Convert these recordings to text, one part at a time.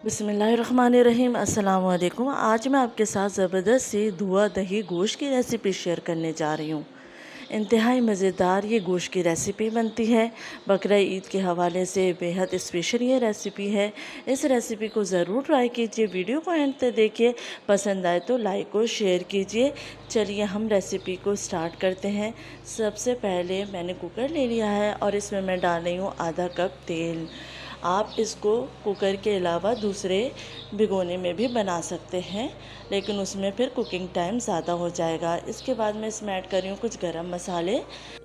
बिस्मिल्लाहिर्रहमानिर्रहीम। अस्सलाम वालेकुम। आज मैं आपके साथ ज़बरदस्त सी धुआं दही गोश्त की रेसिपी शेयर करने जा रही हूँ। इंतहाई मज़ेदार ये गोश्त की रेसिपी बनती है। बकरा ईद के हवाले से बेहद स्पेशल ये रेसिपी है। इस रेसिपी को ज़रूर ट्राई कीजिए। वीडियो को एंड तक देखिए। पसंद आए तो लाइक और शेयर कीजिए। चलिए हम रेसिपी को स्टार्ट करते हैं। सबसे पहले मैंने कुकर ले लिया है और इसमें मैं डाल रही हूँ आधा कप तेल। आप इसको कुकर के अलावा दूसरे भिगोने में भी बना सकते हैं, लेकिन उसमें फिर कुकिंग टाइम ज़्यादा हो जाएगा। इसके बाद मैं इसमें ऐड कर रही हूँ कुछ गरम मसाले।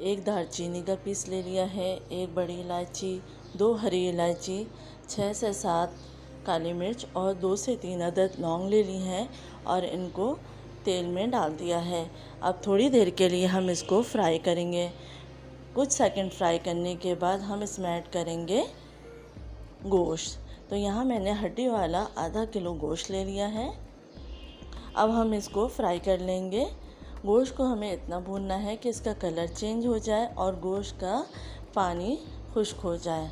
एक दालचीनी का पीस ले लिया है, एक बड़ी इलायची, 2 हरी इलायची, 6 से 7 काली मिर्च और 2 से 3 अदद लौंग ले ली हैं और इनको तेल में डाल दिया है। अब थोड़ी देर के लिए हम इसको फ्राई करेंगे। कुछ सेकंड फ्राई करने के बाद हम इसमें ऐड करेंगे गोश्त। तो यहाँ मैंने हड्डी वाला आधा किलो गोश्त ले लिया है। अब हम इसको फ्राई कर लेंगे। गोश्त को हमें इतना भूनना है कि इसका कलर चेंज हो जाए और गोश्त का पानी खुश्क हो जाए।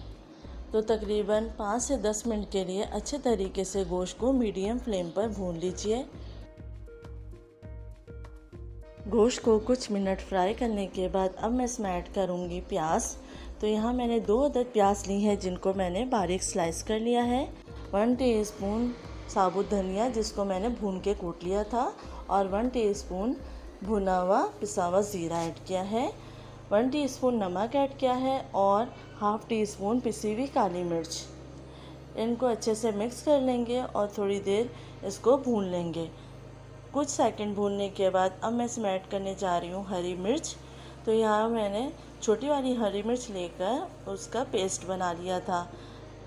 तो तकरीबन 5 से 10 मिनट के लिए अच्छे तरीके से गोश्त को मीडियम फ्लेम पर भून लीजिए। गोश्त को कुछ मिनट फ्राई करने के बाद अब मैं इसमें ऐड करूँगी प्याज। तो यहाँ मैंने 2 अदद प्याज ली है जिनको मैंने बारीक स्लाइस कर लिया है। 1 टीस्पून साबुत धनिया जिसको मैंने भून के कूट लिया था और 1 टीस्पून भुना हुआ पिसा हुआ ज़ीरा ऐड किया है। 1 टीस्पून नमक ऐड किया है और हाफ़ टी स्पून पिसी हुई काली मिर्च। इनको अच्छे से मिक्स कर लेंगे और थोड़ी देर इसको भून लेंगे। कुछ सेकंड भूनने के बाद अब मैं इसमें ऐड करने जा रही हूँ हरी मिर्च। तो यहाँ मैंने छोटी वाली हरी मिर्च लेकर उसका पेस्ट बना लिया था।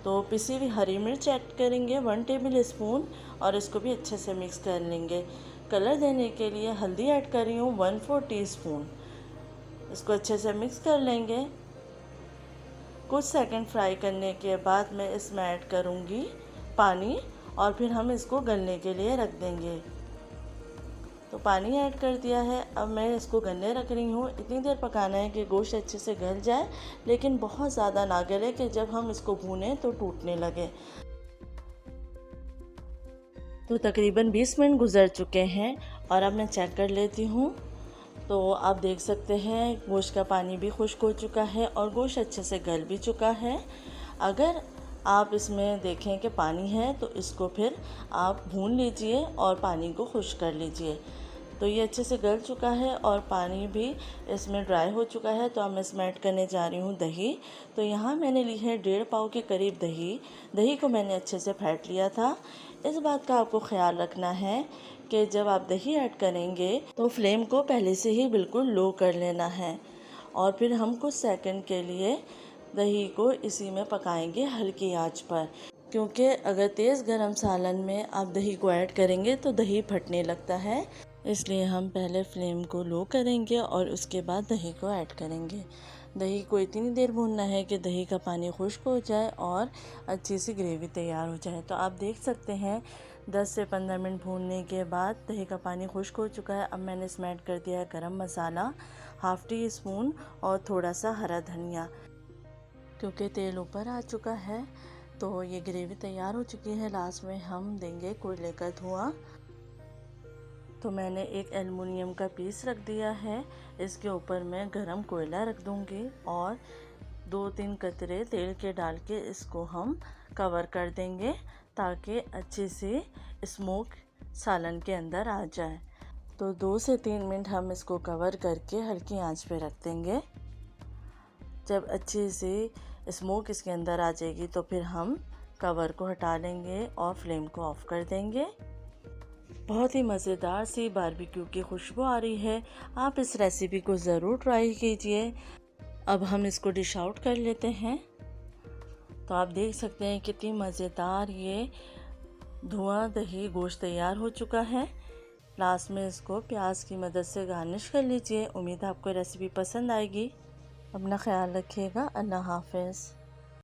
तो पिसी हुई हरी मिर्च ऐड करेंगे 1 टेबल स्पून और इसको भी अच्छे से मिक्स कर लेंगे। कलर देने के लिए हल्दी ऐड कर रही हूँ 1/4 टीस्पून। इसको अच्छे से मिक्स कर लेंगे। कुछ सेकंड फ्राई करने के बाद मैं इसमें ऐड करूँगी पानी और फिर हम इसको गलने के लिए रख देंगे। तो पानी ऐड कर दिया है। अब मैं इसको गलने रख रही हूँ। इतनी देर पकाना है कि गोश्त अच्छे से गल जाए, लेकिन बहुत ज़्यादा ना गले कि जब हम इसको भूनें तो टूटने लगे। तो तकरीबन 20 मिनट गुजर चुके हैं और अब मैं चेक कर लेती हूँ। तो आप देख सकते हैं गोश्त का पानी भी खुश्क हो चुका है और गोश्त अच्छे से गल भी चुका है। अगर आप इसमें देखें कि पानी है तो इसको फिर आप भून लीजिए और पानी को खुश्क कर लीजिए। तो ये अच्छे से गल चुका है और पानी भी इसमें ड्राई हो चुका है। तो अब मैं इसमें ऐड करने जा रही हूँ दही। तो यहाँ मैंने ली है 1.5 पाव के करीब दही। दही को मैंने अच्छे से फेंट लिया था। इस बात का आपको ख्याल रखना है कि जब आप दही ऐड करेंगे तो फ्लेम को पहले से ही बिल्कुल लो कर लेना है और फिर हम कुछ सेकंड के लिए दही को इसी में पकाएंगे हल्की आंच पर, क्योंकि अगर तेज़ गरम सालन में आप दही को ऐड करेंगे तो दही फटने लगता है। इसलिए हम पहले फ्लेम को लो करेंगे और उसके बाद दही को ऐड करेंगे। दही को इतनी देर भूनना है कि दही का पानी खुश्क हो जाए और अच्छी सी ग्रेवी तैयार हो जाए। तो आप देख सकते हैं 10 से 15 मिनट भूनने के बाद दही का पानी खुश्क हो चुका है। अब मैंने इसमें ऐड कर दिया है गरम मसाला हाफ़ टी स्पून और थोड़ा सा हरा धनिया। क्योंकि तेल ऊपर आ चुका है तो ये ग्रेवी तैयार हो चुकी है। लास्ट में हम देंगे कोयले का धुआं। तो मैंने एक एल्युमिनियम का पीस रख दिया है। इसके ऊपर मैं गरम कोयला रख दूंगी और 2-3 कतरे तेल के डाल के इसको हम कवर कर देंगे ताकि अच्छी सी स्मोक सालन के अंदर आ जाए। तो 2 से 3 मिनट हम इसको कवर करके हल्की आंच पे रख देंगे। जब अच्छी सी स्मोक इसके अंदर आ जाएगी तो फिर हम कवर को हटा लेंगे और फ्लेम को ऑफ कर देंगे। बहुत ही मज़ेदार सी बारबेक्यू की खुशबू आ रही है। आप इस रेसिपी को ज़रूर ट्राई कीजिए। अब हम इसको डिश आउट कर लेते हैं। तो आप देख सकते हैं कितनी मज़ेदार ये धुआं दही गोश्त तैयार हो चुका है। लास्ट में इसको प्याज की मदद से गार्निश कर लीजिए। उम्मीद है आपको रेसिपी पसंद आएगी। अपना ख्याल रखिएगा। अल्लाह हाफ़िज़।